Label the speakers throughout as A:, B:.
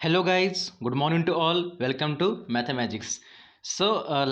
A: Hello guys, good morning to all. Welcome to Mathematics.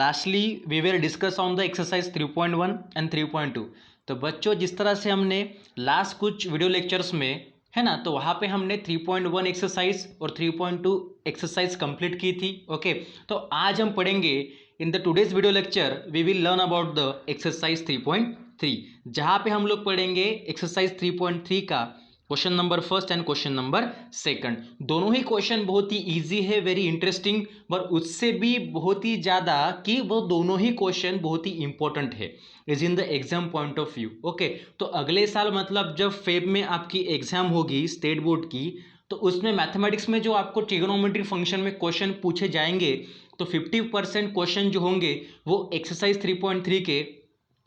A: Lastly we will discuss on the exercise 3.1 and 3.2. तो बच्चों जिस तरह से हमने लास्ट कुछ वीडियो लेक्चर्स में है ना, तो वहाँ पे हमने 3.1 एक्सरसाइज और 3.2 एक्सरसाइज कंप्लीट की थी. ओके, तो आज हम पढ़ेंगे in the today's video lecture we will learn about the exercise 3.3, जहाँ पे हम लोग पढ़ेंगे एक्सरसाइज 3.3 का question number first and question number second. दोनों ही क्वेश्चन बहुत ही इजी है, वेरी इंटरेस्टिंग, पर उससे भी बहुत ही ज़्यादा कि वो दोनों ही क्वेश्चन बहुत ही इंपॉर्टेंट है is in the exam point of view. Okay, तो अगले साल मतलब जब फेब में आपकी एग्जाम होगी स्टेट बोर्ड की, तो उसमें मैथमेटिक्स में जो आपको ट्रिग्नोमेट्री फंक्शन में क्वेश्चन पूछे जाएंगे, तो 50% क्वेश्चन जो होंगे वो एक्सरसाइज 3.3 के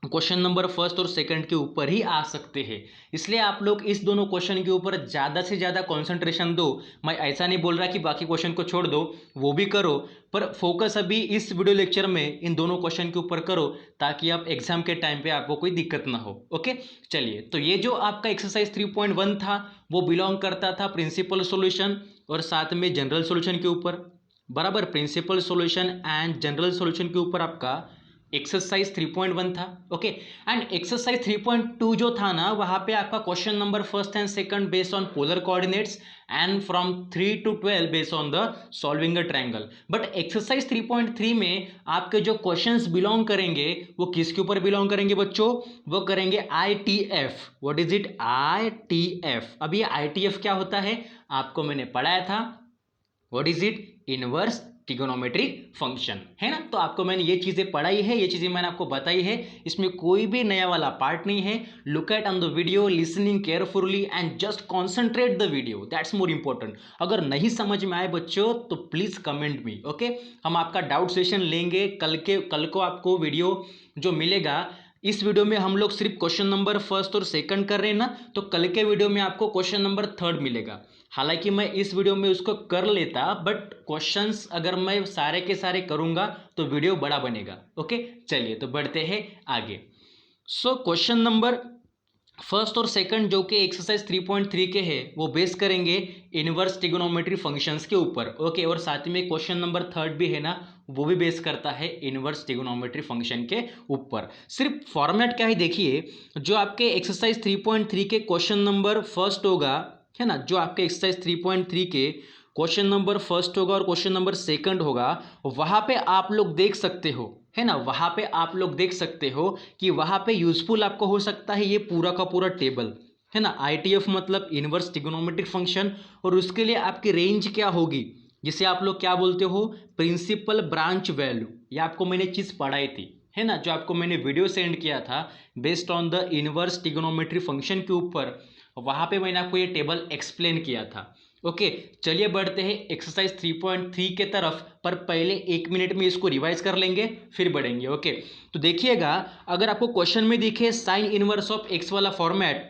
A: क्वेश्चन नंबर फर्स्ट और सेकंड के ऊपर ही आ सकते हैं. इसलिए आप लोग इस दोनों क्वेश्चन के ऊपर ज़्यादा से ज़्यादा कंसंट्रेशन दो. मैं ऐसा नहीं बोल रहा कि बाकी क्वेश्चन को छोड़ दो, वो भी करो, पर फोकस अभी इस वीडियो लेक्चर में इन दोनों क्वेश्चन के ऊपर करो ताकि आप एग्जाम के टाइम पे आपको कोई दिक्कत ना हो. ओके, चलिए, तो ये जो आपका एक्सरसाइज 3.1 था वो बिलोंग करता था प्रिंसिपल सॉल्यूशन और साथ में जनरल सॉल्यूशन के ऊपर. बराबर, principal solution and general solution के ऊपर आपका एक्सरसाइज 3.1 था. ओके, एंड एक्सरसाइज 3.2 जो था ना, वहाँ पे आपका question number first and second based on polar coordinates and from 3 to 12 based on the solving a triangle. But exercise 3.3 में आपके जो क्वेश्चंस बिलोंग करेंगे वो किसके ऊपर बिलोंग करेंगे बच्चों? वो करेंगे ITF. What is it? ITF. अब ये ITF क्या होता है आपको मैंने पढ़ाया था. What is it? Inverse trigonometric function, है ना. तो आपको मैंने ये चीज़ें पढ़ाई है, ये चीज़ें मैंने आपको बताई है, इसमें कोई भी नया वाला पार्ट नहीं है. Look at on the video, listening carefully and just concentrate the video, that's more important. अगर नहीं समझ में आए बच्चों तो प्लीज़ कमेंट मी. ओके, हम आपका डाउट सेशन लेंगे कल को आपको वीडियो जो मिलेगा, इस वीडियो में हम लोग सिर्फ क्वेश्चन नंबर फर्स्ट और सेकंड कर रहे हैं ना, तो कल के वीडियो में आपको क्वेश्चन नंबर थर्ड मिलेगा. हालांकि मैं इस वीडियो में उसको कर लेता, बट क्वेश्चंस अगर मैं सारे के सारे करूंगा तो वीडियो बड़ा बनेगा. ओके, चलिए तो बढ़ते हैं आगे. क्वेश्चन नंबर फर्स्ट और सेकंड जो कि एक्सरसाइज 3.3 के हैं वो बेस करेंगे इनवर्स ट्रिग्नोमेट्री फंक्शंस के ऊपर. ओके, और साथ में क्वेश्चन नंबर थर्ड भी है ना, वो भी बेस करता है इनवर्स ट्रिग्नोमेट्री फंक्शन के ऊपर. सिर्फ फॉर्मेट क्या है देखिए, जो आपके एक्सरसाइज 3.3 के क्वेश्चन नंबर फर्स्ट होगा, है ना, जो आपके एक्सरसाइज 3.3 के क्वेश्चन नंबर फर्स्ट होगा और क्वेश्चन नंबर सेकंड होगा, वहाँ पे आप लोग देख सकते हो, है ना, वहाँ पे आप लोग देख सकते हो कि वहाँ पे यूजफुल आपको हो सकता है ये पूरा का पूरा टेबल, है ना. ITF मतलब इनवर्स ट्रिग्नोमेट्रिक फंक्शन, और उसके लिए आपकी रेंज क्या होगी, जिसे आप लोग क्या बोलते हो, प्रिंसिपल ब्रांच वैल्यू. ये आपको मैंने चीज़ पढ़ाई थी, है ना, जो आपको मैंने वीडियो सेंड किया था based on the inverse trigonometry function के ऊपर, वहाँ पे मैंने आपको ये टेबल एक्सप्लेन किया था. ओके, चलिए बढ़ते हैं एक्सरसाइज 3.3 के तरफ, पर पहले 1 मिनट में इसको रिवाइज कर लेंगे फिर बढ़ेंगे. ओके, तो देखिएगा, अगर आपको क्वेश्चन में दिखे साइन इनवर्स ऑफ एक्स वाला फॉर्मेट,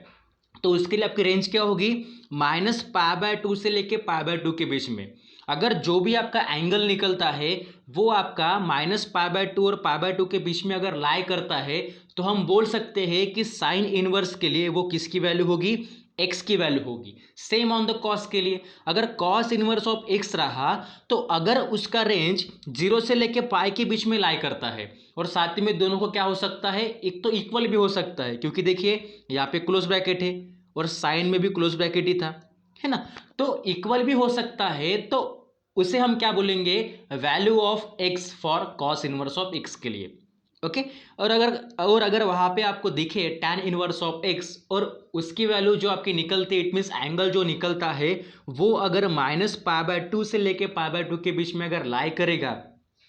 A: तो उसके लिए आपकी रेंज क्या होगी, -π/2 से लेके π/2 के बीच में. अगर जो भी आपका एंगल निकलता है वो आपका -π/2 और π/2 के बीच में अगर लाई करता है, तो हम बोल सकते हैं कि साइन इनवर्स के लिए वो किसकी वैल्यू होगी, एक्स की वैल्यू होगी. सेम ऑन द कॉस के लिए, अगर कॉस इनवर्स ऑफ एक्स रहा तो अगर उसका रेंज 0 से लेके पाई के बीच में लाई करता है, और साथ में दोनों को क्या हो सकता है, एक तो इक्वल भी हो सकता है, क्योंकि देखिए यहाँ पे क्लोज ब्रैकेट है और साइन में भी क्लोज ब्रैकेट ही था, है ना, तो इक्वल भी हो सकता है. तो उसे हम क्या बोलेंगे, value of x for cos inverse of x के लिए. ओके, और अगर वहाँ पे आपको दिखे tan इनवर्स ऑफ एक्स और उसकी वैल्यू जो आपकी निकलती है, इट मीन्स एंगल जो निकलता है वो अगर -π/2 से लेके π/2 के बीच में अगर लाई करेगा,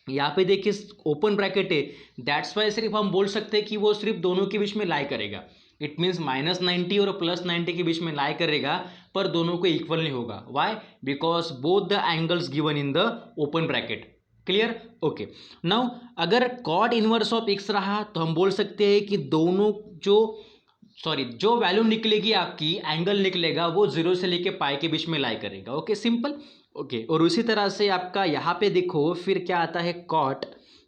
A: यहाँ पे देखिए ओपन ब्रैकेट है, दैट्स वाई सिर्फ हम बोल सकते हैं कि वो सिर्फ दोनों के बीच में लाई करेगा. इट मीन्स -90 और +90 के बीच में लाई करेगा, पर दोनों को इक्वल नहीं होगा. Why? Because both the angles given in the open bracket. Clear? Okay, now अगर कॉट इनवर्स ऑफ एक्स रहा तो हम बोल सकते हैं कि दोनों जो वैल्यू निकलेगी आपकी, एंगल निकलेगा, वो 0 से लेके पाई के बीच में लाई करेगा. Okay, simple. ओके, और उसी तरह से आपका यहाँ पे देखो फिर क्या आता है, कॉट,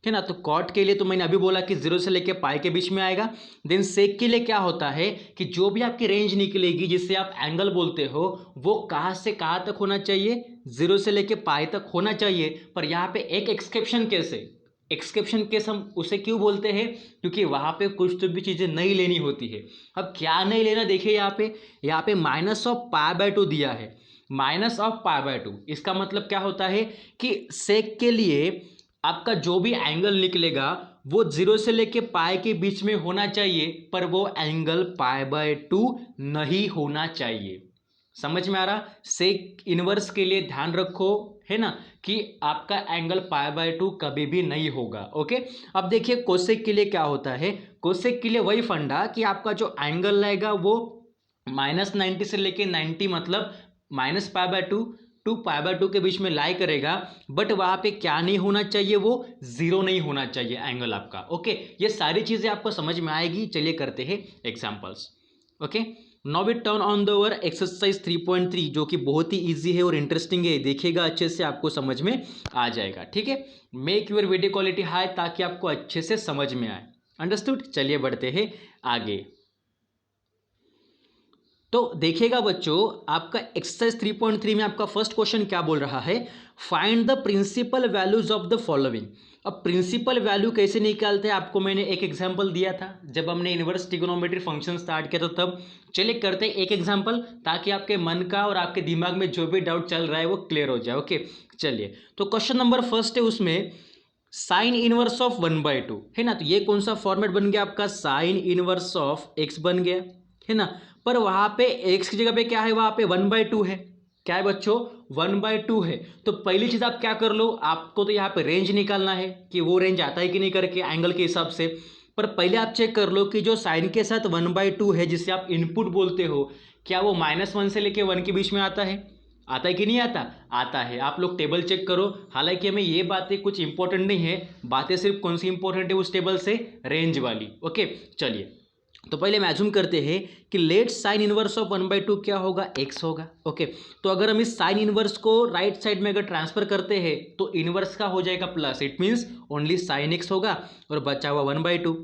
A: है ना। तो कॉट के लिए तो मैंने अभी बोला कि 0 से लेके पाई के बीच में आएगा। देन सेक के लिए क्या होता है कि जो भी आपकी रेंज निकलेगी जिससे आप एंगल बोलते हो वो कहाँ से कहाँ तक होना चाहिए, 0 से लेके पाई तक होना चाहिए। पर यहाँ पे एक एक्सेप्शन कैसे, एक्सेप्शन केस हम उसे क्यों बोलते हैं, क्योंकि वहाँ पे कुछ तो भी चीज़ें नहीं लेनी होती है। अब क्या नहीं लेना, देखिए यहाँ पे -π/2 दिया है, -π/2। इसका मतलब क्या होता है कि सेक के लिए आपका जो भी एंगल निकलेगा वो 0 से लेके पाई के बीच में होना चाहिए, पर वो एंगल π/2 नहीं होना चाहिए। समझ में आ रहा। सेक इनवर्स के लिए ध्यान रखो, है ना, कि आपका एंगल π/2 कभी भी नहीं होगा। ओके, अब देखिए कोसेक के लिए क्या होता है। कोसेक के लिए वही फंडा कि आपका जो एंगल रहेगा वो -90 से लेके 90 मतलब -π/2 टू π/2 के बीच में लाई करेगा। बट वहां पे क्या नहीं होना चाहिए, वो 0 नहीं होना चाहिए एंगल आपका। ओके, ये सारी चीजें आपको समझ में आएगी। चलिए करते हैं examples. Okay, now we turn on the our exercise 3.3 जो कि बहुत ही इजी है और इंटरेस्टिंग है। देखिएगा अच्छे से, आपको समझ में आ जाएगा। ठीक है, make your video quality high ताकि आपको अच्छे से समझ में आए। अंडरस्टूड। चलिए बढ़ते हैं आगे। तो देखिएगा बच्चों, आपका एक्सरसाइज 3.3 में आपका फर्स्ट क्वेश्चन क्या बोल रहा है, find the principal values of the following. अब प्रिंसिपल वैल्यू कैसे निकालते हैं, आपको मैंने एक एग्जांपल दिया था जब हमने इनवर्स ट्रिगोनोमेट्री फंक्शन स्टार्ट किया था तब। चलिए करते हैं एक एग्जांपल ताकि आपके मन का और आपके दिमाग में जो भी डाउट चल रहा है वो क्लियर हो जाए। ओके, चलिए तो क्वेश्चन नंबर फर्स्ट है, उसमें साइन इनवर्स ऑफ 1/2 है ना। तो ये कौन सा फॉर्मेट बन गया आपका, साइन इनवर्स ऑफ एक्स बन गया, है ना। पर वहां पे x की जगह पे क्या है, वहां पे 1/2 है। क्या है बच्चों, 1/2 है। तो पहली चीज आप क्या कर लो, आपको तो यहाँ पे रेंज निकालना है कि वो रेंज आता है कि नहीं करके एंगल के हिसाब से। पर पहले आप चेक कर लो कि जो साइन के साथ 1/2 है जिसे आप इनपुट बोलते हो, क्या वो -1 से लेके 1 के बीच में आता है कि नहीं आता, आता है। आप लोग टेबल चेक करो। हालांकि हमें ये बातें कुछ इंपॉर्टेंट नहीं है, बातें सिर्फ कौन सी इंपॉर्टेंट है उस टेबल से, रेंज वाली। ओके, चलिए तो पहले मैज्यूम करते हैं कि लेट साइन इनवर्स ऑफ 1/2 क्या होगा, x होगा। ओके, तो अगर हम इस साइन इनवर्स को राइट साइड में अगर ट्रांसफर करते हैं तो इनवर्स का हो जाएगा plus, it means only sine x होगा और बचा हुआ 1/2।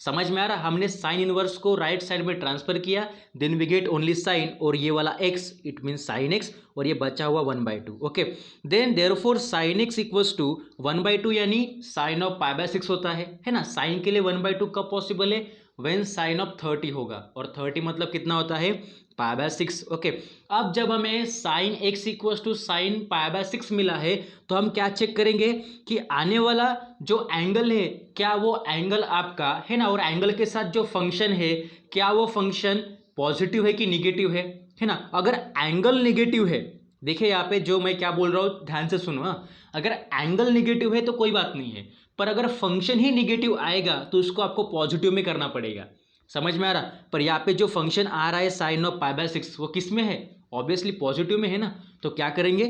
A: समझ में आ रहा, हमने साइन इनवर्स को राइट साइड में ट्रांसफर किया, then we get only sine और ये वाला x, it means sine x और ये बचा हुआ 1/2। Okay, then therefore sine x equals to 1/2 यानी साइन ऑफ π/6 होता है ना। साइन के लिए 1/2 कब पॉसिबल है, व्हेन साइन ऑफ 30 होगा, और 30 मतलब कितना होता है, π/6। ओके, अब जब हमें sine x equals to sine π/6 मिला है तो हम क्या चेक करेंगे कि आने वाला जो एंगल है क्या वो एंगल आपका, है ना, और एंगल के साथ जो फंक्शन है क्या वो फंक्शन पॉजिटिव है कि निगेटिव है ना। अगर एंगल निगेटिव है, देखिए यहाँ पे जो मैं क्या बोल रहा हूँ ध्यान से सुनो। अगर एंगल निगेटिव है तो कोई बात नहीं है, पर अगर फंक्शन ही निगेटिव आएगा तो उसको आपको पॉजिटिव में करना पड़ेगा। समझ में आ रहा। पर यहाँ पे जो फंक्शन आ रहा है साइन ऑफ π/6 वो किस में है, ऑब्वियसली पॉजिटिव में है ना। तो क्या करेंगे,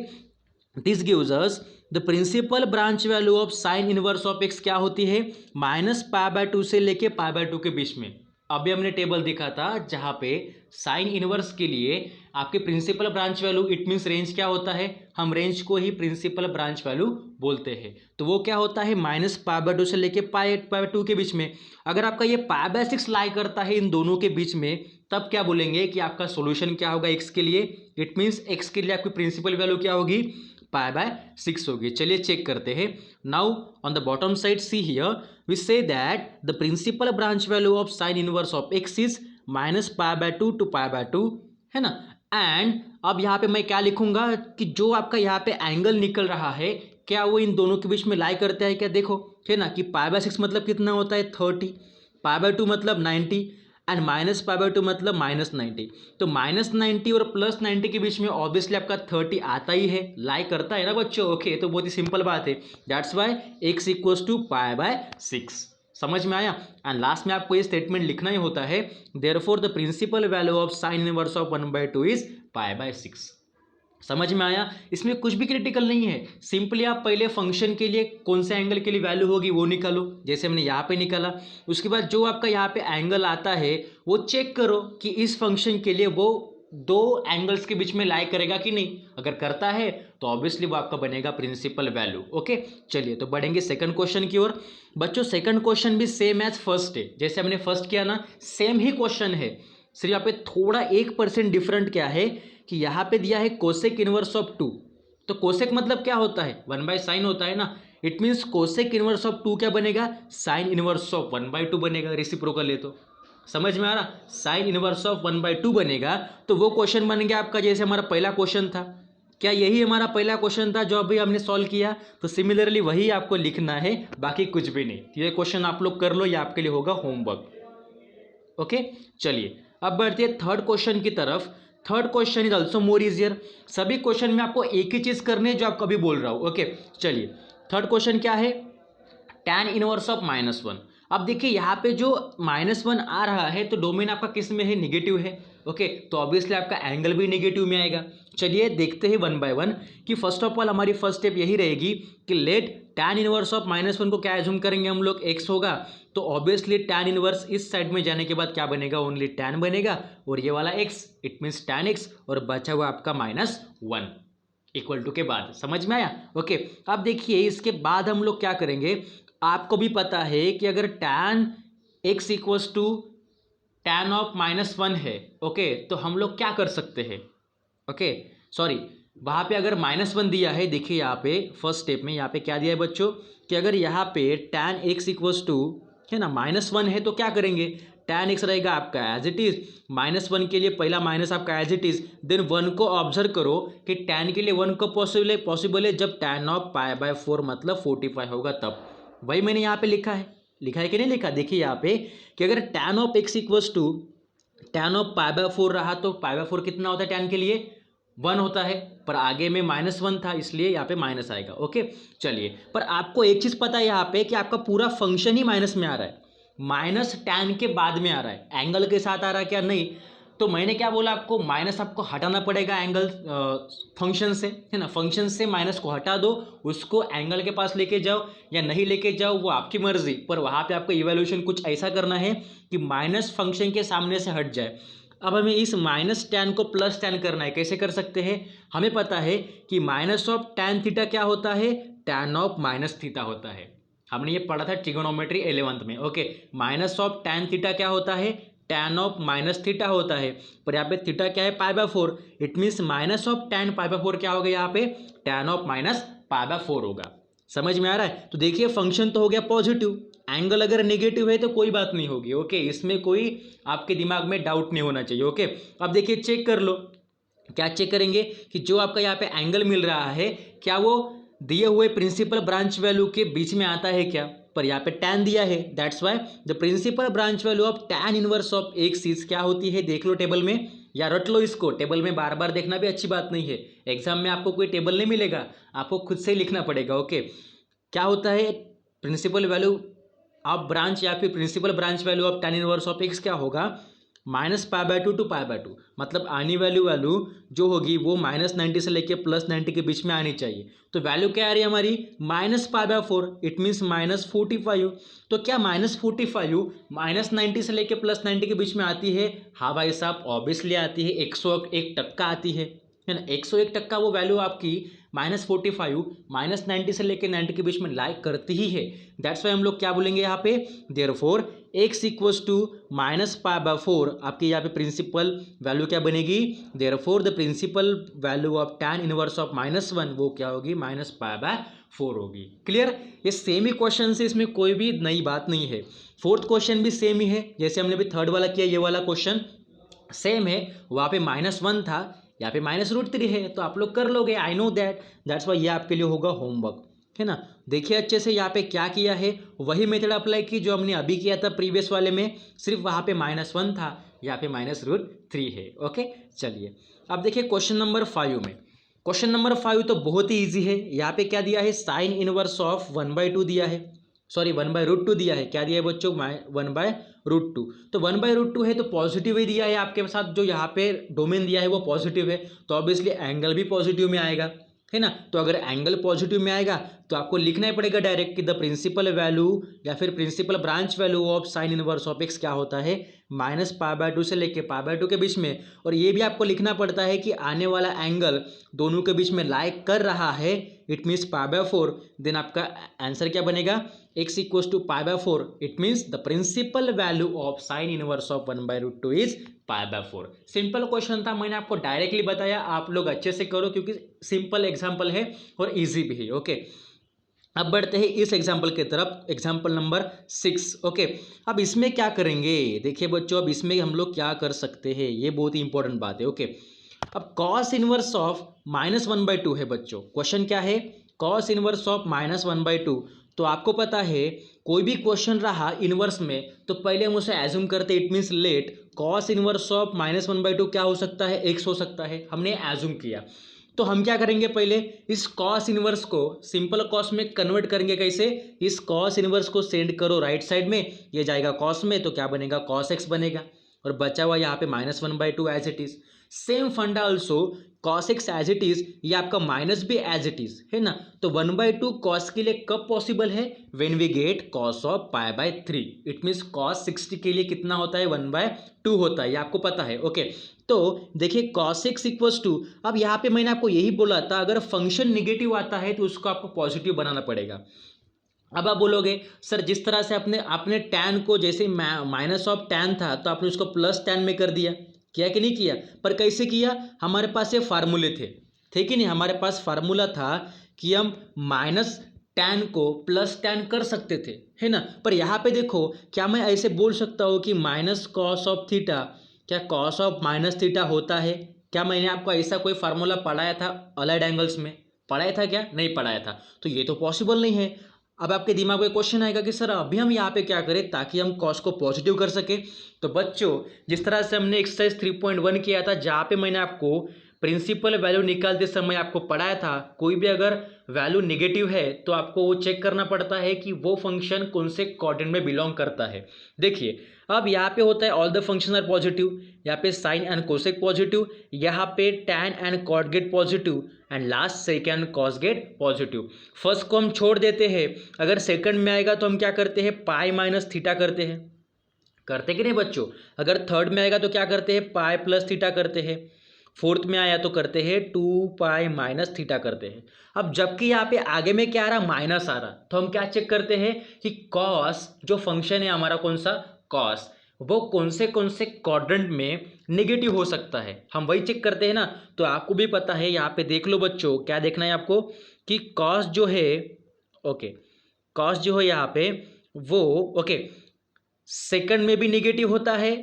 A: this gives us the principal branch value of sine inverse of x क्या होती है, -π/2 से लेके π/2 के बीच में। अभी हमने टेबल दिखा था जहाँ पे साइन इनवर्स के लिए आपके principal branch value, it means range क्या होता है, हम रेंज को ही प्रिंसिपल ब्रांच वैल्यू बोलते हैं। तो वो क्या होता है, -π/2 से लेके π/2 के बीच में। अगर आपका ये π/6 लाई करता है इन दोनों के बीच में, तब क्या बोलेंगे कि आपका सोल्यूशन क्या होगा x के लिए, इट मीन्स x के लिए आपकी प्रिंसिपल वैल्यू क्या होगी, π/6 होगी। चलिए चेक करते हैं। Now on the bottom side see here we say that the principal branch value of sine inverse of x is -π/2 to π/2, है ना। एंड अब यहाँ पे मैं क्या लिखूंगा कि जो आपका यहाँ पे एंगल निकल रहा है क्या वो इन दोनों के बीच में लाई करता है क्या, देखो, है ना, कि π/6 मतलब कितना होता है 30, π/2 मतलब 90 एंड -π/2 मतलब -90। तो -90 और +90 के बीच में ऑब्वियसली आपका 30 आता ही है, लाई करता है ना बच्चों। ओके, तो बहुत ही सिंपल बात है, that's why x equals to π/6। समझ में आया। एंड लास्ट में आपको ये स्टेटमेंट लिखना ही होता है, therefore the principal value of sine inverse of 1/2 is π/6। समझ में आया। इसमें कुछ भी क्रिटिकल नहीं है, सिंपली आप पहले फंक्शन के लिए कौन से एंगल के लिए वैल्यू होगी वो निकालो, जैसे हमने यहाँ पे निकाला। उसके बाद जो आपका यहाँ पे एंगल आता है वो चेक करो कि इस फंक्शन के लिए वो दो एंगल्स के बीच में लाई करेगा कि नहीं, अगर करता है तो ऑब्वियसली वो आपका बनेगा प्रिंसिपल वैल्यू। ओके, चलिए तो बढ़ेंगे सेकंड क्वेश्चन की ओर। बच्चों सेकंड क्वेश्चन भी सेम एज फर्स्ट है, जैसे हमने फर्स्ट किया ना सेम ही क्वेश्चन है, सिर्फ यहाँ पे थोड़ा 1% डिफरेंट क्या है कि यहाँ पे दिया है कोसेक इनवर्स ऑफ 2। तो कोसेक मतलब क्या होता है, 1/sin होता है ना, it means cosec inverse of 2 क्या बनेगा, साइन इनवर्स ऑफ 1/2 बनेगा, रेसिप्रोकल है तो समझ में आ रहा, साइन इनवर्स ऑफ 1/2 बनेगा। तो वो क्वेश्चन बन गया आपका जैसे हमारा पहला क्वेश्चन था, क्या यही हमारा पहला क्वेश्चन था जो अभी हमने सॉल्व किया, तो सिमिलरली वही आपको लिखना है, बाकी कुछ भी नहीं। ये क्वेश्चन आप लोग कर लो, ये आपके लिए होगा होमवर्क। ओके, चलिए अब बढ़ते हैं थर्ड क्वेश्चन की तरफ। Third question is also more easier. सभी क्वेश्चन में आपको एक ही चीज करनी है जो आप कभी बोल रहा हूं। ओके, चलिए थर्ड क्वेश्चन क्या है, tan इनवर्स ऑफ -1। अब देखिए यहाँ पे जो -1 आ रहा है तो डोमेन आपका किस में है, निगेटिव है। ओके, तो ऑब्वियसली आपका एंगल भी निगेटिव में आएगा। चलिए देखते हैं 1 बाय 1 कि फर्स्ट ऑफ ऑल हमारी फर्स्ट स्टेप यही रहेगी कि लेट tan इनवर्स ऑफ -1 को क्या एज्यूम करेंगे हम लोग, x होगा, तो ऑब्वियसली tan इनवर्स इस साइड में जाने के बाद क्या बनेगा, ओनली tan बनेगा, और ये वाला x it means tan x, और बचा हुआ आपका -1 इक्वल टू के बाद। समझ में आया। ओके, अब देखिए इसके बाद हम लोग क्या करेंगे, आपको भी पता है कि अगर tan x equals to tan of -1 है, ओके, तो हम लोग क्या कर सकते हैं, ओके सॉरी, वहाँ पे अगर -1 दिया है, देखिए यहाँ पे फर्स्ट स्टेप में यहाँ पे क्या दिया है बच्चों कि अगर यहाँ पे tan x इक्वल्स टू है ना -1 है, तो क्या करेंगे, tan x रहेगा आपका एज इट इज, -1 के लिए पहला माइनस आपका एज इट इज, देन 1 को ऑब्जर्व करो कि tan के लिए 1 को पॉसिबल है जब tan ऑफ π/4 मतलब 45 होगा तब। वही मैंने यहाँ पे लिखा है कि नहीं लिखा, देखिए यहाँ पे कि अगर tan of x equals to tan of π/4 रहा तो π/4 कितना होता है tan के लिए, 1 होता है, पर आगे में -1 था इसलिए यहाँ पे माइनस आएगा। ओके, चलिए पर आपको एक चीज़ पता है यहाँ पे कि आपका पूरा फंक्शन ही माइनस में आ रहा है, माइनस tan के बाद में आ रहा है, एंगल के साथ आ रहा है क्या, नहीं। तो मैंने क्या बोला आपको, माइनस आपको हटाना पड़ेगा एंगल फंक्शन से, है ना, फंक्शन से माइनस को हटा दो, उसको एंगल के पास लेके जाओ या नहीं लेके जाओ वो आपकी मर्जी, पर वहाँ पे आपको इवैल्यूएशन कुछ ऐसा करना है कि माइनस फंक्शन के सामने से हट जाए। अब हमें इस -tan को +tan करना है, कैसे कर सकते हैं, हमें पता है कि माइनस ऑफ tan थीटा क्या होता है, tan ऑफ -θ होता है, हमने ये पढ़ा था ट्रिगोनोमेट्री 11th में। Okay, minus of tan theta क्या होता है, tan ऑफ -θ होता है, पर यहाँ पे थीटा क्या है, π/4, it means minus of tan π/4 क्या होगा यहाँ पे, tan ऑफ -π/4 होगा। समझ में आ रहा है। तो देखिए फंक्शन तो हो गया पॉजिटिव, एंगल अगर नेगेटिव है तो कोई बात नहीं होगी। ओके, इसमें कोई आपके दिमाग में डाउट नहीं होना चाहिए। ओके, अब देखिए चेक कर लो, क्या चेक करेंगे कि जो आपका यहाँ पे एंगल मिल रहा है क्या वो दिए हुए प्रिंसिपल ब्रांच वैल्यू के बीच में आता है क्या, पर यहाँ पे tan दिया है, that's why the principal branch value of tan inverse of x is क्या होती है, देख लो टेबल में या रट लो इसको, टेबल में बार बार देखना भी अच्छी बात नहीं है, एग्जाम में आपको कोई टेबल नहीं मिलेगा, आपको खुद से ही लिखना पड़ेगा। ओके, क्या होता है प्रिंसिपल वैल्यू ऑफ ब्रांच या फिर principal branch value of tan inverse of x क्या होगा, -π/2 टू π/2, मतलब आनी वैल्यू जो होगी वो -90 से लेके +90 के बीच में आनी चाहिए। तो वैल्यू क्या आ रही है हमारी, -π/4, इट मीन्स -45। तो क्या -45 -90 से लेके +90 के बीच में आती है, हाँ भाई साहब ऑब्वियसली आती है, 101% आती है ना, 101% वो वैल्यू आपकी -45 -90 से लेके 90 के बीच में लाइक करती ही है। दैट्स वाई हम लोग क्या बोलेंगे यहाँ पे, देयरफॉर x इक्वल्स टू -π/4, आपकी यहाँ पे प्रिंसिपल वैल्यू क्या बनेगी, therefore the principal value of tan inverse of -1 वो क्या होगी, -π/4 होगी। क्लियर, ये सेम ही क्वेश्चन से, इसमें कोई भी नई बात नहीं है। फोर्थ क्वेश्चन भी सेम ही है, जैसे हमने भी थर्ड वाला किया, ये वाला क्वेश्चन सेम है, वहाँ पे -1 था, यहाँ पे -√3 है, तो आप लोग कर लोगे, आई नो दैट्स वाई ये आपके लिए होगा होमवर्क, है ना। देखिए अच्छे से यहाँ पे क्या किया है, वही मेथड अप्लाई की जो हमने अभी किया था प्रीवियस वाले में, सिर्फ वहाँ पे -1 था, यहाँ पे -√3 है। ओके, चलिए अब देखिए क्वेश्चन नंबर 5 में, क्वेश्चन नंबर 5 तो बहुत ही ईजी है। यहाँ पे क्या दिया है, साइन इनवर्स ऑफ 1/2 दिया है, सॉरी 1/√2 दिया है, क्या दिया है बच्चों, 1/√2। तो 1/√2 है तो पॉजिटिव ही दिया है आपके साथ, जो यहाँ पे डोमेन दिया है वो पॉजिटिव है, तो ऑब्वियसली एंगल भी पॉजिटिव में आएगा, है ना। तो अगर एंगल पॉजिटिव में आएगा तो आपको लिखना ही पड़ेगा डायरेक्ट कि द प्रिंसिपल वैल्यू या फिर principal branch value of sine inverse of x क्या होता है, -π/2 से लेके π/2 के बीच में, और ये भी आपको लिखना पड़ता है कि आने वाला एंगल दोनों के बीच में लाइक कर रहा है, इट मीन्स π/4, देन आपका आंसर क्या बनेगा, x = π/4, it means the principal value of sine inverse of 1/√2 is π/4। Simple question था, मैंने आपको डायरेक्टली बताया, आप लोग अच्छे से करो क्योंकि सिंपल एग्जाम्पल है और ईजी भी है। ओके, अब बढ़ते हैं इस एग्जाम्पल की तरफ, एग्जाम्पल नंबर 6। ओके, अब इसमें क्या करेंगे, देखिए बच्चों, अब इसमें हम लोग क्या कर सकते हैं, ये बहुत ही इंपॉर्टेंट बात है। ओके, अब कॉस इनवर्स ऑफ -1/2 है बच्चों। क्वेश्चन क्या है, कॉस इनवर्स ऑफ -1/2। तो आपको पता है कोई भी क्वेश्चन रहा इनवर्स में तो पहले हम उसे एज्यूम करते, it means let cos inverse of -1/2 क्या हो सकता है, x हो सकता है, हमने एज्यूम किया। तो हम क्या करेंगे, पहले इस कॉस इनवर्स को सिंपल कॉस में कन्वर्ट करेंगे। कैसे, इस कॉस इनवर्स को सेंड करो राइट साइड में, ये जाएगा कॉस में, तो क्या बनेगा, कॉस x बनेगा, और बचा हुआ यहाँ पे -1/2 as it is. Same funda also cos x as it is, ये आपका माइनस भी एज इट इज है ना। तो 1/2 कॉस के लिए कब पॉसिबल है, when we get cos of π/3, it means cos 60 के लिए कितना होता है, 1/2 होता है, ये आपको पता है। ओके, तो देखिए कॉस x = अब यहाँ पे मैंने आपको यही बोला था, अगर फंक्शन निगेटिव आता है तो उसको आपको पॉजिटिव बनाना पड़ेगा। अब आप बोलोगे सर जिस तरह से आपने tan को, जैसे -tan था तो आपने उसको +tan में कर दिया, किया कि नहीं किया, पर कैसे किया, हमारे पास ये फार्मूले थे कि नहीं, हमारे पास फार्मूला था कि हम -tan को +tan कर सकते थे, है ना। पर यहाँ पे देखो, क्या मैं ऐसे बोल सकता हूँ कि -cos ऑफ थीटा, क्या cos ऑफ -θ होता है, क्या मैंने आपको ऐसा कोई फार्मूला पढ़ाया था अलाइड एंगल्स में, पढ़ाया था क्या, नहीं पढ़ाया था, तो ये तो पॉसिबल नहीं है। अब आपके दिमाग में क्वेश्चन आएगा कि सर अभी हम यहाँ पे क्या करें ताकि हम कॉस को पॉजिटिव कर सके। तो बच्चों, जिस तरह से हमने एक्सरसाइज 3.1 किया था, जहाँ पे मैंने आपको प्रिंसिपल वैल्यू निकालते समय आपको पढ़ाया था, कोई भी अगर वैल्यू नेगेटिव है तो आपको वो चेक करना पड़ता है कि वो फंक्शन कौन से क्वाड्रेंट में बिलोंग करता है। देखिए, अब यहाँ पे होता है all the function are positive, यहाँ पे साइन एंड कोसेक पॉजिटिव, यहाँ पे tan and cot get positive, and last second cos get positive. First को हम छोड़ देते हैं, अगर सेकंड में आएगा तो हम क्या करते हैं, π-θ करते कि नहीं बच्चों। अगर थर्ड में आएगा तो क्या करते हैं, π+θ करते हैं। फोर्थ में आया तो करते हैं 2π-θ करते हैं। अब जबकि यहाँ पे आगे में क्या आ रहा, माइनस आ रहा, तो हम क्या चेक करते हैं कि कॉस जो फंक्शन है हमारा, कौन सा कॉस, वो कौन से क्वाड्रेंट में नेगेटिव हो सकता है, हम वही चेक करते हैं ना। तो आपको भी पता है, यहाँ पे देख लो बच्चों, क्या देखना है आपको कि कॉस जो है, ओके, कॉस जो है यहाँ पे वो, ओके, सेकंड में भी नेगेटिव होता है,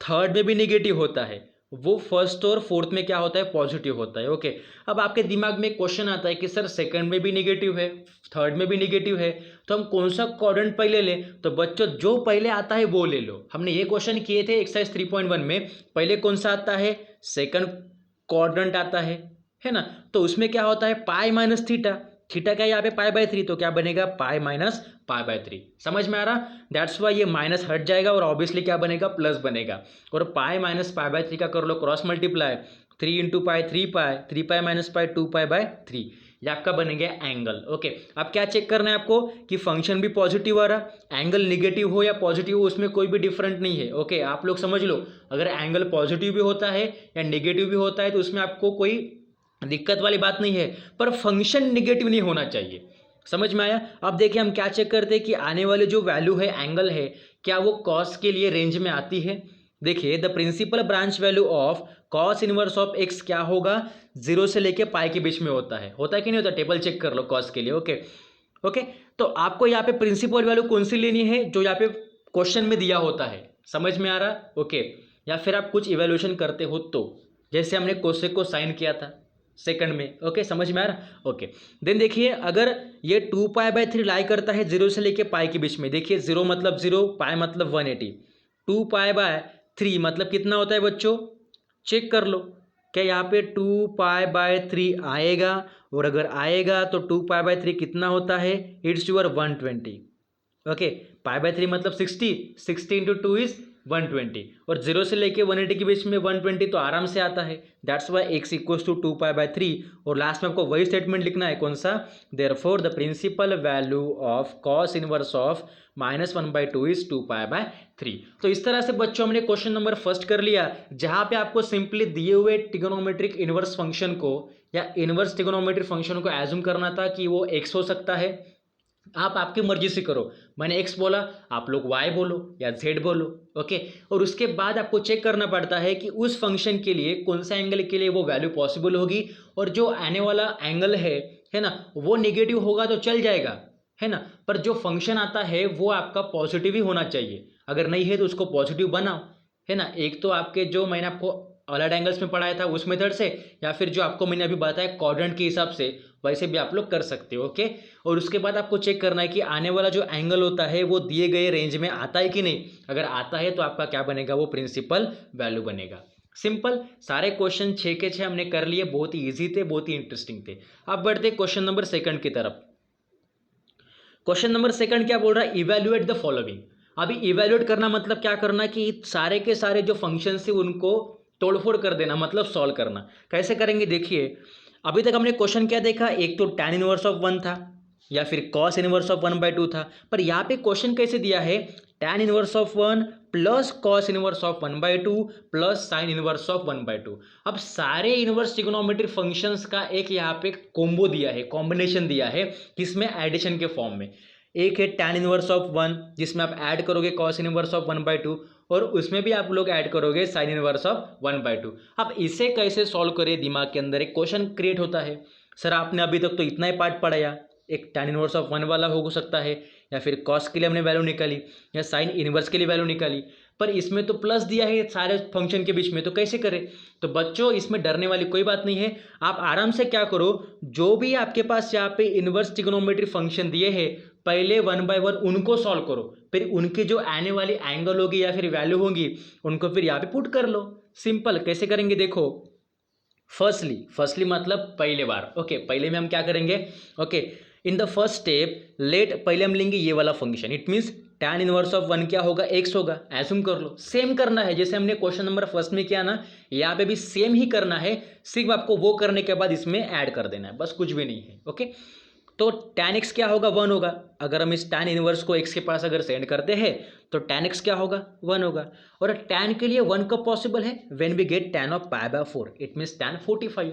A: थर्ड में भी नेगेटिव होता है, वो फर्स्ट और फोर्थ में क्या होता है, पॉजिटिव होता है। ओके, अब आपके दिमाग में क्वेश्चन आता है कि सर सेकंड में भी नेगेटिव है, थर्ड में भी नेगेटिव है, तो हम कौन सा क्वाड्रेंट पहले लें। तो बच्चों, जो पहले आता है वो ले लो। हमने ये क्वेश्चन किए थे एक्सरसाइज 3.1 में, पहले कौन सा आता है, सेकंड क्वाड्रेंट आता है ना। तो उसमें क्या होता है, π-θ, थीटा क्या यहाँ पे π/3, तो क्या बनेगा, π-π/3। समझ में आ रहा, दैट्स वाई ये माइनस हट जाएगा और ऑब्वियसली क्या बनेगा, प्लस बनेगा। और π-π/3 का कर लो क्रॉस मल्टीप्लाई, 3 × π 3π, 3π - π 2π/3, ये आपका बनेगा एंगल। ओके, अब क्या चेक करना है आपको कि फंक्शन भी पॉजिटिव आ रहा, एंगल निगेटिव हो या पॉजिटिव हो उसमें कोई भी डिफरेंट नहीं है। ओके, आप लोग समझ लो, अगर एंगल पॉजिटिव भी होता है या नेगेटिव भी होता है तो उसमें आपको कोई दिक्कत वाली बात नहीं है, पर फंक्शन निगेटिव नहीं होना चाहिए। समझ में आया। अब देखिए हम क्या चेक करते हैं कि आने वाले जो वैल्यू है, एंगल है, क्या वो कॉस के लिए रेंज में आती है। देखिए, the principal branch value of cos inverse of x क्या होगा, 0 से लेके पाई के बीच में होता है कि नहीं होता, टेबल चेक कर लो कॉस के लिए। ओके, तो आपको यहाँ पे प्रिंसिपल वैल्यू कौन सी लेनी है, जो यहाँ पे क्वेश्चन में दिया होता है। समझ में आ रहा, ओके, या फिर आप कुछ इवेल्यूशन करते हो तो, जैसे हमने कोसेक को साइन किया था सेकंड में। ओके, समझ में आ रहा। ओके, देन देखिए, अगर ये 2π/3 लाई करता है 0 से लेके पाई के बीच में, देखिए 0 मतलब 0, पाई मतलब 180, 2π/3 मतलब कितना होता है बच्चों, चेक कर लो, क्या यहाँ पे 2π/3 आएगा, और अगर आएगा तो 2π/3 कितना होता है, इट्स योर 120। ओके, π/3 मतलब 60, 60 × 2 इज 120 और 0 से लेके 180 के बीच में 120 तो आराम से आता है। That's why x equals to 2π/3 और लास्ट में आपको वही स्टेटमेंट लिखना है, कौन सा, therefore the principal value of cos inverse of -1/2 is 2π/3। तो इस तरह से बच्चों हमने क्वेश्चन नंबर फर्स्ट कर लिया, जहाँ पे आपको सिंपली दिए हुए ट्रिगोनोमेट्रिक इनवर्स फंक्शन को या इनवर्स ट्रिगोनोमेट्रिक फंक्शन को एज्यूम करना था कि वो एक्स हो सकता है। आप आपकी मर्जी से करो, मैंने एक्स बोला, आप लोग वाई बोलो या जेड बोलो, ओके। और उसके बाद आपको चेक करना पड़ता है कि उस फंक्शन के लिए कौन सा एंगल के लिए वो वैल्यू पॉसिबल होगी, और जो आने वाला एंगल है ना, वो नेगेटिव होगा तो चल जाएगा, है ना, पर जो फंक्शन आता है वो आपका पॉजिटिव ही होना चाहिए। अगर नहीं है तो उसको पॉजिटिव बनाओ, है ना। एक तो आपके जो मैंने आपको अलग एंगल्स में पढ़ाया था उस मेथड से, या फिर जो आपको मैंने अभी बताया क्वाड्रेंट के हिसाब से, वैसे भी आप लोग कर सकते हो, ओके। और उसके बाद आपको चेक करना है कि आने वाला जो एंगल होता है वो दिए गए रेंज में आता है कि नहीं। अगर आता है तो आपका क्या बनेगा, वो प्रिंसिपल वैल्यू बनेगा। सिंपल, सारे क्वेश्चन 6 के 6 हमने कर लिए, बहुत ही ईजी थे, बहुत ही इंटरेस्टिंग थे। अब बढ़ते क्वेश्चन नंबर सेकंड की तरफ। क्वेश्चन नंबर सेकंड क्या बोल रहा है, इवैल्यूएट द फॉलोइंग। अभी इवैल्यूएट करना मतलब क्या करना कि सारे के सारे जो फंक्शन है उनको तोड़फोड़ कर देना, मतलब सॉल्व करना। कैसे करेंगे देखिए, अभी तक हमने क्वेश्चन क्या देखा, एक तो tan इनवर्स ऑफ 1 था या फिर cos इनवर्स ऑफ 1/2 था, पर यहाँ पे क्वेश्चन कैसे दिया है, tan inverse of 1 plus cos inverse of 1/2 plus sin inverse of 1/2। अब सारे इनवर्स ट्रिगोनोमेट्रिक फंक्शंस का एक यहाँ पे कॉम्बो दिया है, कॉम्बिनेशन दिया है, किसमें, एडिशन के फॉर्म में। एक है tan इनवर्स ऑफ 1 जिसमें आप ऐड करोगे cos इनवर्स ऑफ 1/2, और उसमें भी आप लोग ऐड करोगे sin इनवर्स ऑफ 1/2। अब इसे कैसे सॉल्व करें, दिमाग के अंदर एक क्वेश्चन क्रिएट होता है, सर आपने अभी तक तो इतना ही पार्ट पढ़ाया, एक tan इनवर्स ऑफ 1 वाला हो सकता है, या फिर cos के लिए हमने वैल्यू निकाली, या sin इनवर्स के लिए वैल्यू निकाली, पर इसमें तो प्लस दिया है सारे फंक्शन के बीच में, तो कैसे करें। तो बच्चों इसमें डरने वाली कोई बात नहीं है, आप आराम से क्या करो, जो भी आपके पास यहाँ पे इनवर्स ट्रिगोनोमेट्रिक फंक्शन दिए हैं, पहले 1 बाय 1 उनको सॉल्व करो, फिर उनकी जो आने वाली एंगल होगी या फिर वैल्यू होगी उनको फिर यहाँ पे पुट कर लो। सिंपल, कैसे करेंगे देखो, फर्स्टली मतलब पहले बार, ओके, पहले में हम क्या करेंगे, okay, in the first step let, पहले हम लेंगे ये वाला function, it means tan inverse of 1 क्या होगा, x होगा, एज्यूम कर लो। सेम करना है जैसे हमने क्वेश्चन नंबर फर्स्ट में किया ना, यहाँ पे भी सेम ही करना है, सिर्फ आपको वो करने के बाद इसमें ऐड कर देना है, बस कुछ भी नहीं है, ओके। तो tan x क्या होगा, 1 होगा। अगर हम इस tan इनवर्स को x के पास अगर सेंड करते हैं तो tan x क्या होगा, 1 होगा। और tan के लिए 1 कब पॉसिबल है, when we get tan of π/4, it means tan 45।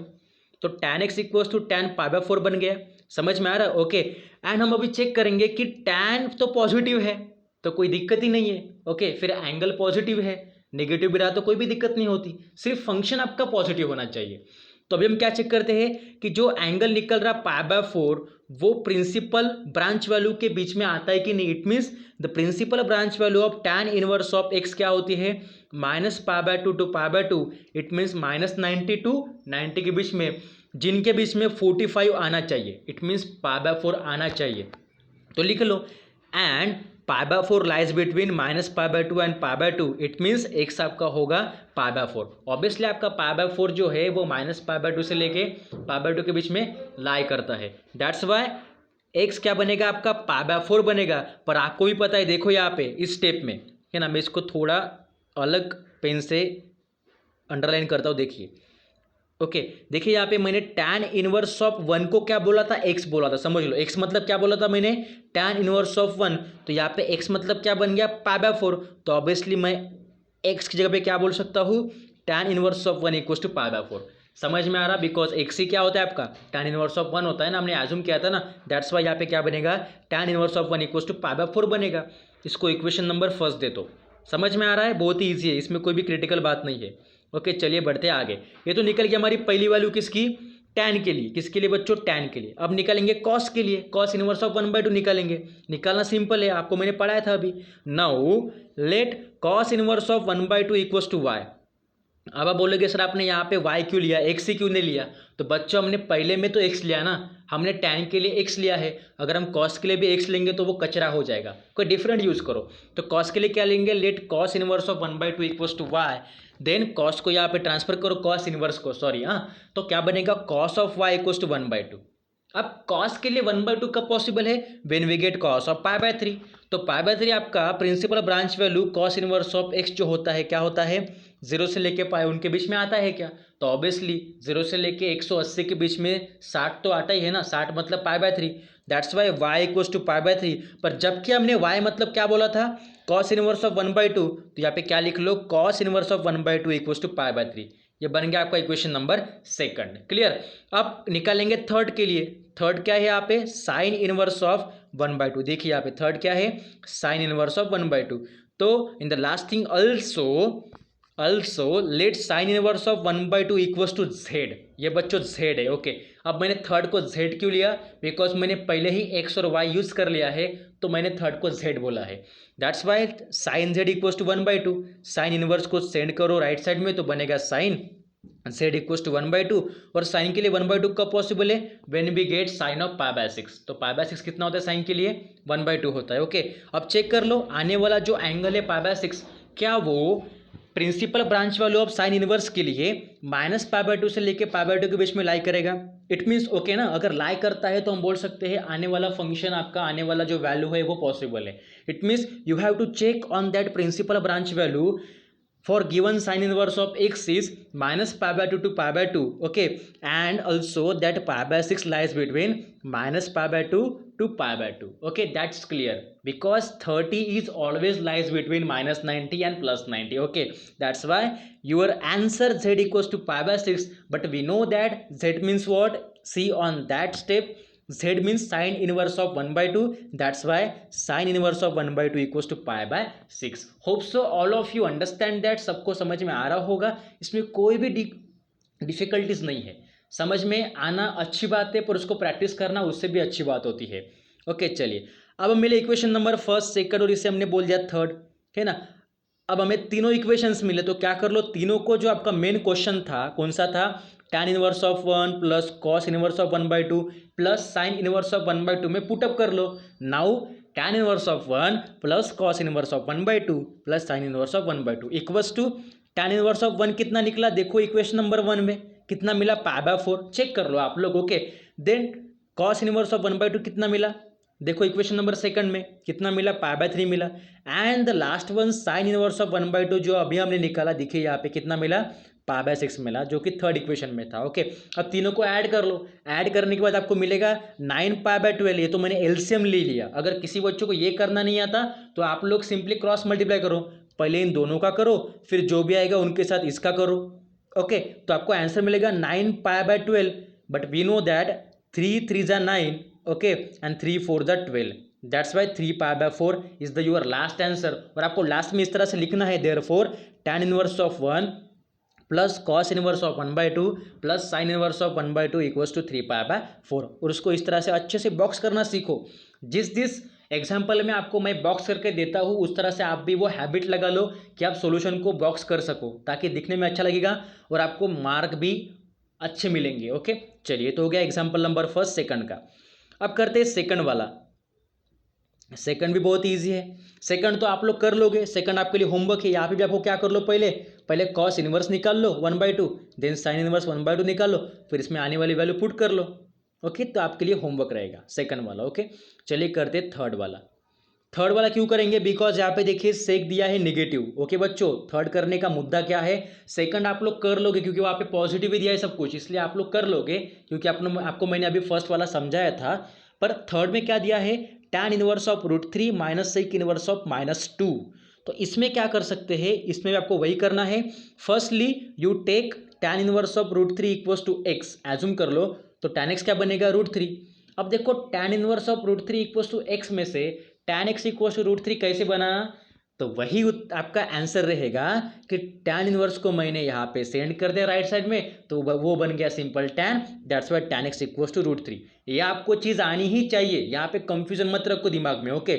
A: तो tan x equals to tan π/4 बन गया, समझ में आ रहा है, ओके। एंड हम अभी चेक करेंगे कि tan तो पॉजिटिव है तो कोई दिक्कत ही नहीं है, ओके। फिर एंगल पॉजिटिव है, नेगेटिव भी रहा तो कोई भी दिक्कत नहीं होती, सिर्फ फंक्शन आपका पॉजिटिव होना चाहिए। तो अभी हम क्या चेक करते हैं कि जो एंगल निकल रहा π/4 वो प्रिंसिपल ब्रांच वैल्यू के बीच में आता है कि नहीं। It means the principal branch value of tan inverse of x क्या होती है, -π/2 टू π/2, इट मीन्स -90 टू 90 के बीच में, जिनके बीच में 45 आना चाहिए, इट मीन्स π/4 आना चाहिए। तो लिख लो, and π/4 lies between -π/2 and π/2, it means x आपका होगा π/4। ऑब्वियसली आपका π/4 जो है वो -π/2 से लेके π/2 के बीच में लाई करता है, दैट्स वाई x क्या बनेगा आपका, π/4 बनेगा। पर आपको भी पता है, देखो यहाँ पे इस स्टेप में, है ना, मैं इसको थोड़ा अलग पेन से अंडरलाइन करता हूँ, देखिए, ओके। देखिए यहाँ पे मैंने tan इनवर्स ऑफ 1 को क्या बोला था, x बोला था, समझ लो। x मतलब क्या बोला था मैंने, tan इनवर्स ऑफ 1, तो यहाँ पे x मतलब क्या बन गया, π/4। तो ऑब्वियसली मैं x की जगह पे क्या बोल सकता हूँ, tan inverse of 1 equals to π/4। समझ में आ रहा, बिकॉज x ही क्या होता है आपका, tan इनवर्स ऑफ 1 होता है ना, हमने एज्यूम किया था ना, दैट्स वाई यहाँ पे क्या बनेगा, tan inverse of 1 equals to π/4 बनेगा। इसको इक्वेशन नंबर फर्स्ट दे दो, समझ में आ रहा है, बहुत ही ईजी है, इसमें कोई भी क्रिटिकल बात नहीं है, ओके। चलिए बढ़ते हैं आगे। ये तो निकल गया हमारी पहली वैल्यू किसकी, tan के लिए, किसके लिए बच्चों, tan के लिए। अब निकालेंगे cos के लिए, cos इनवर्स ऑफ 1/2 निकालेंगे, निकालना सिंपल है, आपको मैंने पढ़ाया था अभी। Now let cos inverse of 1/2 equals to y। अब आप बोलोगे सर आपने यहाँ पे y क्यों लिया, x ही क्यों नहीं लिया। तो बच्चों हमने पहले में तो x लिया ना, हमने tan के लिए x लिया है, अगर हम cos के लिए भी x लेंगे तो वो कचरा हो जाएगा, कोई डिफरेंट यूज़ करो। तो cos के लिए क्या लेंगे, let cos inverse of 1/2 equals to y, then cos को यहाँ पे ट्रांसफर करो, cos इनवर्स को, सॉरी, हाँ, तो क्या बनेगा, cos of y equals to 1/2, अब कॉस के लिए 1/2 कब पॉसिबल है, when we get cos of π/3। तो π/3 आपका principal branch value cos inverse of x जो होता है क्या होता है, 0 से लेके पाई उनके बीच में आता है क्या, तो ऑब्वियसली 0 से लेके 180 के बीच में 60 तो आता ही है ना, 60 मतलब π/3, that's why y equals to π/3। पर जबकि हमने y मतलब क्या बोला था, कॉस इनवर्स ऑफ 1/2, तो यहाँ पे क्या लिख लो, cos inverse of 1/2 equals to π/3। ये बन गया आपका इक्वेशन नंबर सेकंड। क्लियर। अब निकालेंगे थर्ड के लिए। थर्ड क्या है यहाँ पे, साइन इनवर्स ऑफ 1/2। देखिए यहाँ पे थर्ड क्या है, साइन इनवर्स ऑफ 1/2। तो in the last thing also let sine inverse of 1/2 equals to z। ये बच्चों z है। ओके अब मैंने थर्ड को z क्यों लिया, बिकॉज मैंने पहले ही x और y यूज कर लिया है, तो मैंने थर्ड को z बोला है। That's why sine z equals to 1/2। Sine inverse को सेंड करो राइट साइड में, तो बनेगा साइन z इक्वल्स टू 1/2। और साइन के लिए 1/2 कब पॉसिबल है, when we get sine of π/6। तो π/6 कितना होता है साइन के लिए, 1/2 होता है। ओके अब चेक कर लो, आने वाला जो एंगल है π/6 क्या वो principal branch value of sine inverse के लिए -π/2 से लेके π/2 के बीच में लाई करेगा। इट मीन्स ओके ना, अगर लाई करता है तो हम बोल सकते हैं आने वाला फंक्शन आपका, आने वाला जो वैल्यू है वो पॉसिबल है। It means you have to check on that principal branch value for given sin inverse of x is -π/2 to π/2, okay, and also that π/6 lies between -π/2 to π/2, okay, that's clear, because 30 is always lies between -90 and +90, okay, that's why your answer z equals to π/6, but we know that z means what, see on that step, z means sin inverse of 1/2, that's why sin inverse of 1/2 equals to π/6। Hope so all of you understand that, सबको समझ में आ रहा होगा, इसमें कोई भी difficulties नहीं है। समझ में आना अच्छी बात है, पर उसको प्रैक्टिस करना उससे भी अच्छी बात होती है। ओके चलिए, अब मिले इक्वेशन नंबर फर्स्ट, सेकंड और इसे हमने बोल दिया थर्ड, है ना। अब हमें तीनों इक्वेशंस मिले, तो क्या कर लो, तीनों को जो आपका मेन क्वेश्चन था कौन सा था, tan inverse of 1 plus cos inverse of 1/2 plus sine inverse of 1/2 में पुटअप कर लो। Now tan inverse of 1 plus cos inverse of 1/2 plus sine inverse of 1/2 equals to tan inverse of 1 कितना निकला, देखो इक्वेशन नंबर 1 में कितना मिला, π/4, check कर लो आप लोग। Okay then cos inverse of 1/2 कितना मिला, देखो इक्वेशन नंबर सेकंड में कितना मिला, π/3 मिला। And the last one sine inverse of 1/2 जो अभी हमने निकाला, देखिए यहाँ पे कितना मिला, π/6 मिला, जो कि थर्ड इक्वेशन में था। ओके अब तीनों को ऐड कर लो, ऐड करने के बाद आपको मिलेगा 9π/12। ये तो मैंने एलसीएम ले लिया, अगर किसी बच्चों को ये करना नहीं आता तो आप लोग सिंपली क्रॉस मल्टीप्लाई करो, पहले इन दोनों का करो, फिर जो भी आएगा उनके साथ इसका करो। ओके तो आपको आंसर मिलेगा 9π/12, बट वी नो दैट 3 3 जा 9, okay, and 3 4 the 12, that's why 3π/4 is the your last answer। और आपको लास्ट में इस तरह से लिखना है, therefore tan inverse of 1 plus cos inverse of 1/2 plus sine inverse of 1/2 equals to 3π/4। और उसको इस तरह से अच्छे से बॉक्स करना सीखो। जिस एग्जाम्पल में आपको मैं बॉक्स करके देता हूँ उस तरह से आप भी वो हैबिट लगा लो कि आप सॉल्यूशन को बॉक्स कर सको, ताकि दिखने में अच्छा लगेगा और आपको मार्क भी अच्छे मिलेंगे। ओके चलिए, तो हो गया एग्जाम्पल नंबर फर्स्ट सेकंड का। अब करते हैं सेकंड वाला। सेकंड भी बहुत इजी है, सेकंड तो आप लोग कर लोगे, सेकंड आपके लिए होमवर्क है। यहाँ पे भी आपको क्या कर लो, पहले कॉस इनवर्स निकाल लो 1/2, देन साइन इनवर्स 1/2 निकाल लो, फिर इसमें आने वाली वैल्यू पुट कर लो। ओके तो आपके लिए होमवर्क रहेगा सेकंड वाला। ओके चलिए करते हैं थर्ड वाला। थर्ड वाला क्यों करेंगे, बिकॉज यहाँ पे देखिए सेक दिया है नेगेटिव। ओके बच्चों, थर्ड करने का मुद्दा क्या है, सेकंड आप लोग कर लोगे क्योंकि वहाँ पे पॉजिटिव भी दिया है सब कुछ, इसलिए आप लोग कर लोगे क्योंकि आपको मैंने अभी फर्स्ट वाला समझाया था। पर थर्ड में क्या दिया है, tan inverse of √3 minus sec inverse of -2। तो इसमें क्या कर सकते हैं, इसमें भी आपको वही करना है। Firstly you take tan inverse of √3 equals to x, assume कर लो, तो tan x क्या बनेगा, √3। अब देखो tan inverse of √3 equals to x में से tan x इक्वल्स टू √3 कैसे बना, तो वही आपका आंसर रहेगा कि tan इनवर्स को मैंने यहाँ पे सेंड कर दिया राइट साइड में, तो वो बन गया simple tan, that's why tan x equals to √3। ये आपको चीज़ आनी ही चाहिए, यहाँ पे कंफ्यूजन मत रखो दिमाग में। ओके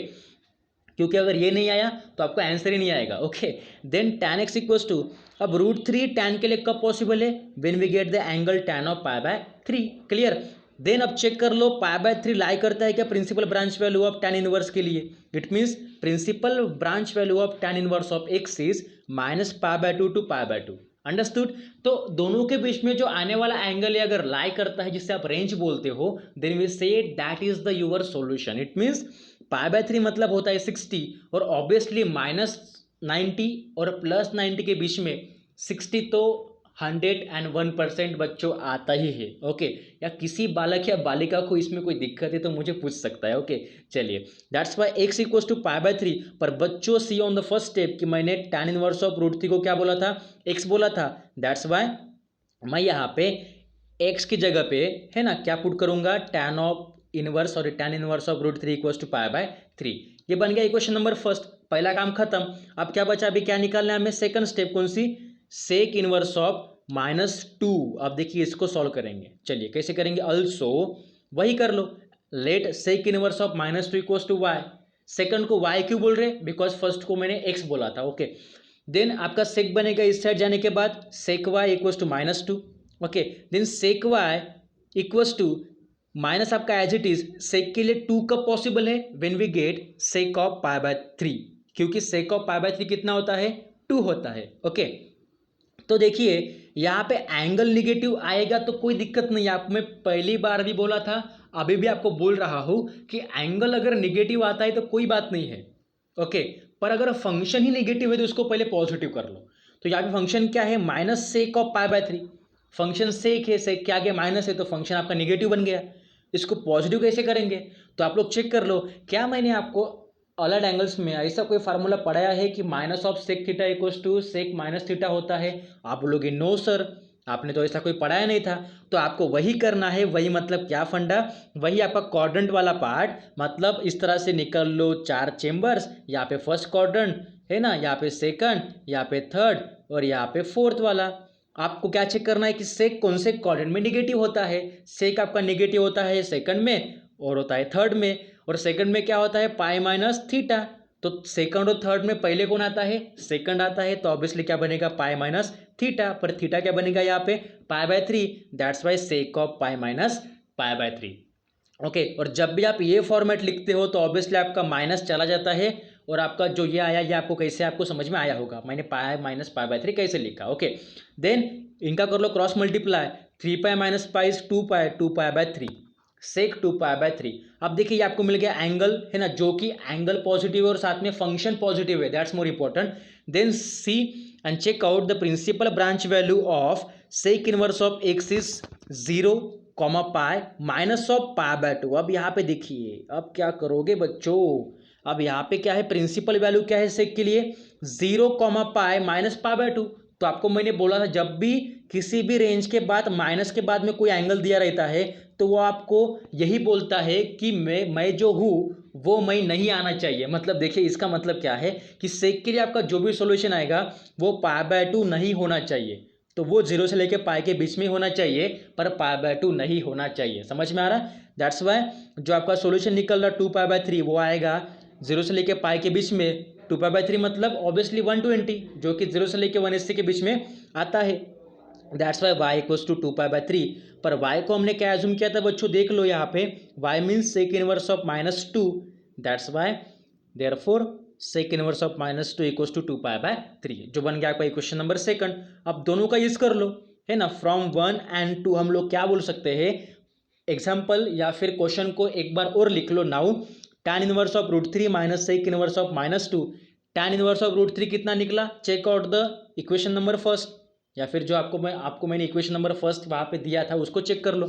A: क्योंकि अगर ये नहीं आया तो आपको आंसर ही नहीं आएगा। Okay then tan x equals to, अब √3 tan के लिए कब पॉसिबल है, when we get the angle tan of π/3। Clear. Then अब चेक कर लो π/3 लाई करता है क्या principal branch value of tan inverse के लिए। It means principal branch value of tan inverse of x is -π/2 to π/2। Understood. तो दोनों के बीच में जो आने वाला एंगल है अगर लाई करता है जिससे आप रेंज बोलते हो, then we say that is the your solution. It means π/3 मतलब होता है 60 और ऑब्वियसली -90 और +90 के बीच में 60 तो 101% बच्चों आता ही है। ओके, या किसी बालक या बालिका को इसमें कोई दिक्कत है तो मुझे पूछ सकता है। ओके चलिए, that's why x equals to π/3। पर बच्चों see on the first step कि मैंने tan इनवर्स ऑफ √3 को क्या बोला था, x बोला था। दैट्स वाई मैं यहाँ पे x की जगह पे है ना क्या पुट करूंगा, tan inverse of √3 equals to π/3। ये बन गया इक्वेशन नंबर फर्स्ट, पहला काम खत्म। अब क्या बचा, अभी क्या निकालना है हमें, सेकंड स्टेप कौन सी, सेक इनवर्स ऑफ -2। अब देखिए इसको सॉल्व करेंगे, चलिए कैसे करेंगे, अल्सो वही कर लो, let sec inverse of -2 equals to y। Second को y क्यों बोल रहे, बिकॉज फर्स्ट को मैंने x बोला था। ओके, देन आपका सेक बनेगा इस साइड जाने के बाद sec y equals to -2। Okay, then sec y equals to minus आपका एज इट इज, सेक के लिए 2 कब पॉसिबल है, when we get sec of π/3, क्योंकि सेक ऑफ π/3 कितना होता है, 2 होता है। ओके, तो देखिए यहाँ पे एंगल निगेटिव आएगा तो कोई दिक्कत नहीं है, आपको मैं पहली बार भी बोला था, अभी भी आपको बोल रहा हूँ कि एंगल अगर निगेटिव आता है तो कोई बात नहीं है। ओके, पर अगर फंक्शन ही निगेटिव है तो उसको पहले पॉजिटिव कर लो। तो यहाँ पे फंक्शन क्या है, माइनस सेक ऑफ π/3, फंक्शन सेक है, सेक के आगे माइनस है तो फंक्शन आपका निगेटिव बन गया। इसको पॉजिटिव कैसे करेंगे, तो आप लोग चेक कर लो, क्या मैंने आपको अलग एंगल्स में ऐसा कोई फार्मूला पढ़ाया है कि minus of sec theta equals to sec minus theta होता है, आप लोग नो सर, आपने तो ऐसा कोई पढ़ाया नहीं था। तो आपको वही करना है, वही मतलब क्या फंडा, वही आपका क्वाड्रेंट वाला पार्ट, मतलब इस तरह से निकल लो 4 चेम्बर्स, यहाँ पे फर्स्ट क्वाड्रेंट है ना, यहाँ पे सेकंड, यहाँ पे थर्ड और यहाँ पे फोर्थ वाला। आपको क्या चेक करना है कि सेक कौन से क्वाड्रेंट में निगेटिव होता है, सेक आपका निगेटिव होता है सेकंड में और होता है थर्ड में, और सेकंड में क्या होता है π-θ। तो सेकंड और थर्ड में पहले कौन आता है, सेकंड आता है, तो ऑब्वियसली क्या बनेगा π-θ, पर थीटा क्या बनेगा यहाँ पे π/3, that's why sec of π-θ। Okay, और जब भी आप ये फॉर्मेट लिखते हो तो ऑब्वियसली आपका माइनस चला जाता है और आपका जो ये आया ये आपको कैसे आपको समझ में आया होगा, मैंने π-π/3 कैसे लिखा। ओके, देन इनका कर लो क्रॉस मल्टीप्लाई, 3π - π इज 2π, 2π/3 सेक 2π/3। अब देखिए ये आपको मिल गया एंगल है ना, जो कि एंगल पॉजिटिव है और साथ में फंक्शन पॉजिटिव है, that's more important. Then see and check out the principal branch value of sec inverse of x is 0, pi minus of π/2। अब यहाँ पे देखिए अब क्या करोगे बच्चों, अब यहाँ पे क्या है, प्रिंसिपल वैल्यू क्या है सेक के लिए, 0, पाई माइनस π/2। तो आपको मैंने बोला था जब भी किसी भी रेंज के बाद माइनस के बाद में कोई एंगल दिया रहता है तो वो आपको यही बोलता है कि मैं जो हूँ वो मैं नहीं आना चाहिए। मतलब देखिए इसका मतलब क्या है कि सेक के लिए आपका जो भी सॉल्यूशन आएगा वो π/2 नहीं होना चाहिए, तो वो 0 से लेके पाई के बीच में होना चाहिए, पर π/2 नहीं होना चाहिए। समझ में आ रहा है, दैट्स वाई जो आपका सॉल्यूशन निकल रहा 2π/3 वो आएगा 0 से लेके पाई के बीच में, 2π/3 मतलब ऑब्वियसली 120, जो कि 0 से लेके 180 के बीच में आता है। That's why y equals to 2π/3। पर y को हमने क्या एज्यूम किया था बच्चों, देख लो यहाँ पे y means sec inverse of -2, that's why therefore sec inverse of -2 equals to 2π/3, जो बन गया आपका इक्वेशन नंबर सेकंड। अब दोनों का यूज कर लो है ना, फ्रॉम 1 and 2 हम लोग क्या बोल सकते हैं, एग्जाम्पल या फिर क्वेश्चन को एक बार और लिख लो। Now tan inverse of √3 minus sec inverse of -2, tan inverse of √3 कितना निकला, check out the equation number first, या फिर जो आपको मैंने इक्वेशन नंबर फर्स्ट वहाँ पे दिया था उसको चेक कर लो,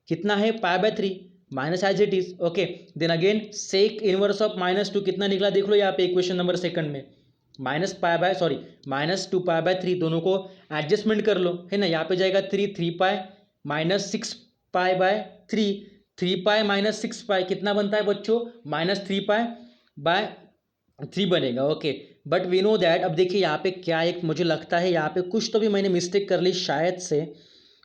A: कितना है π/3 minus as it is. Okay, then again sec inverse of -2 कितना निकला, देख लो यहाँ पे इक्वेशन नंबर सेकंड में -2π/3, दोनों को एडजस्टमेंट कर लो है ना, यहाँ पे जाएगा 3π -6π/3, 3π - 6π कितना बनता है बच्चों, -3π/3 बनेगा। ओके, बट वी नो दैट, अब देखिए यहाँ पे क्या एक मुझे लगता है यहाँ पे कुछ तो भी मैंने मिस्टेक कर ली,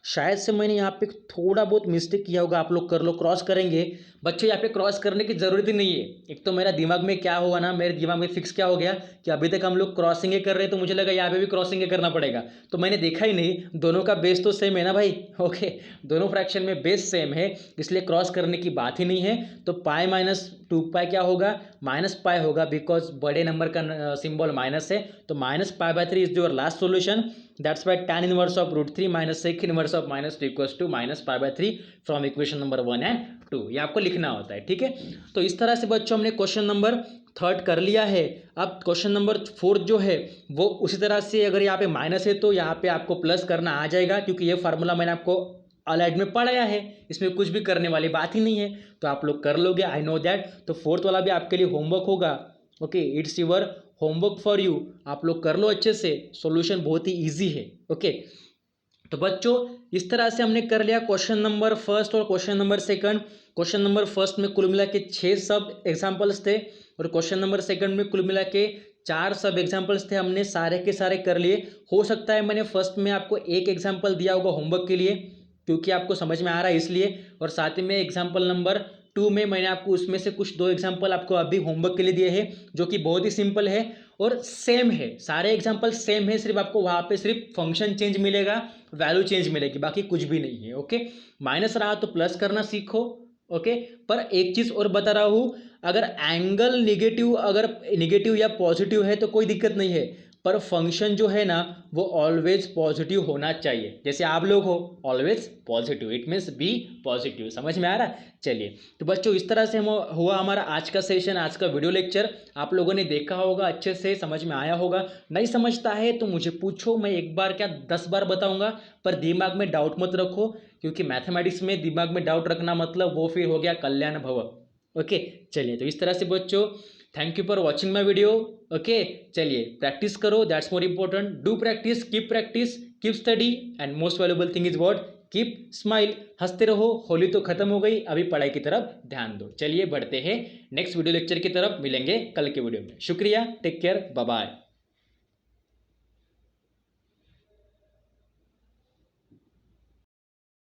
A: शायद से मैंने यहाँ पे थोड़ा बहुत मिस्टेक किया होगा, आप लोग कर लो, क्रॉस करेंगे बच्चों, यहाँ पे क्रॉस करने की ज़रूरत ही नहीं है। एक तो मेरा दिमाग में क्या होगा ना, मेरे दिमाग में फिक्स क्या हो गया कि अभी तक हम लोग क्रॉसिंग कर रहे हैं, तो मुझे लगा यहाँ पे भी क्रॉसिंग करना पड़ेगा, तो मैंने देखा ही नहीं, दोनों का बेस तो सेम है ना भाई। ओके, दोनों फ्रैक्शन में बेस सेम है, इसलिए क्रॉस करने की बात ही नहीं है। तो पाई -2π क्या होगा, -π होगा, बिकॉज बड़े नंबर का सिंबल माइनस है, तो -π/3 is your last solution. That's why tan inverse of √3 minus sec inverse of -2 equals to -π/3 from equation number 1 and 2। ये आपको लिखना होता है, ठीक है। तो इस तरह से बच्चों हमने क्वेश्चन नंबर 3 कर लिया है। अब क्वेश्चन नंबर 4 जो है वो उसी तरह से, अगर यहाँ पे माइनस है तो यहाँ पे आपको प्लस करना आ जाएगा, क्योंकि ये फार्मूला मैंने आपको अलाइड में पढ़ाया है, इसमें कुछ भी करने वाली बात ही नहीं है, तो आप लोग कर लोगे, आई नो दैट। तो 4th वाला भी आपके लिए होमवर्क होगा, okay, it's your homework for you, आप लोग कर लो अच्छे से, सॉल्यूशन बहुत ही इजी है, ओके। तो बच्चों इस तरह से हमने कर लिया क्वेश्चन नंबर 1 और क्वेश्चन नंबर 2। क्वेश्चन नंबर 1 में कुल मिला के 6 सब एग्जाम्पल्स थे, और क्वेश्चन नंबर 2 में कुल मिला के 4 सब एग्जाम्पल्स थे। हमने सारे के सारे कर लिए। हो सकता है मैंने फर्स्ट में आपको एक एग्जाम्पल दिया होगा होमवर्क के लिए, क्योंकि आपको समझ में आ रहा है इसलिए, और साथ ही में एग्जाम्पल नंबर 2 में मैंने आपको उसमें से कुछ 2 एग्जाम्पल आपको अभी होमवर्क के लिए दिए हैं, जो कि बहुत ही सिंपल है और सेम है, सारे एग्जाम्पल सेम है, सिर्फ आपको वहाँ पे सिर्फ फंक्शन चेंज मिलेगा, वैल्यू चेंज मिलेगी, बाकी कुछ भी नहीं है, ओके। माइनस रहा तो प्लस करना सीखो, ओके। पर एक चीज़ और बता रहा हूँ, अगर एंगल निगेटिव, अगर निगेटिव या पॉजिटिव है तो कोई दिक्कत नहीं है, पर फंक्शन जो है ना वो ऑलवेज पॉजिटिव होना चाहिए, जैसे आप लोग हो always positive, it means be positive. समझ में आ रहा है? चलिए, तो बच्चों इस तरह से हुआ हमारा आज का सेशन, आज का वीडियो लेक्चर। आप लोगों ने देखा होगा, अच्छे से समझ में आया होगा। नहीं समझता है तो मुझे पूछो, मैं एक बार क्या 10 बार बताऊंगा, पर दिमाग में डाउट मत रखो, क्योंकि मैथमेटिक्स में दिमाग में डाउट रखना मतलब वो फिर हो गया कल्याण भव, ओके। चलिए, तो इस तरह से बच्चों, thank you for watching my video, okay. चलिए, प्रैक्टिस करो, that's more important. Do practice, keep study, and most valuable thing is what, keep smile. हंसते रहो, होली तो खत्म हो गई, अभी पढ़ाई की तरफ ध्यान दो। चलिए बढ़ते हैं नेक्स्ट वीडियो लेक्चर की तरफ, मिलेंगे कल के वीडियो में। शुक्रिया, टेक केयर, बाय बाय।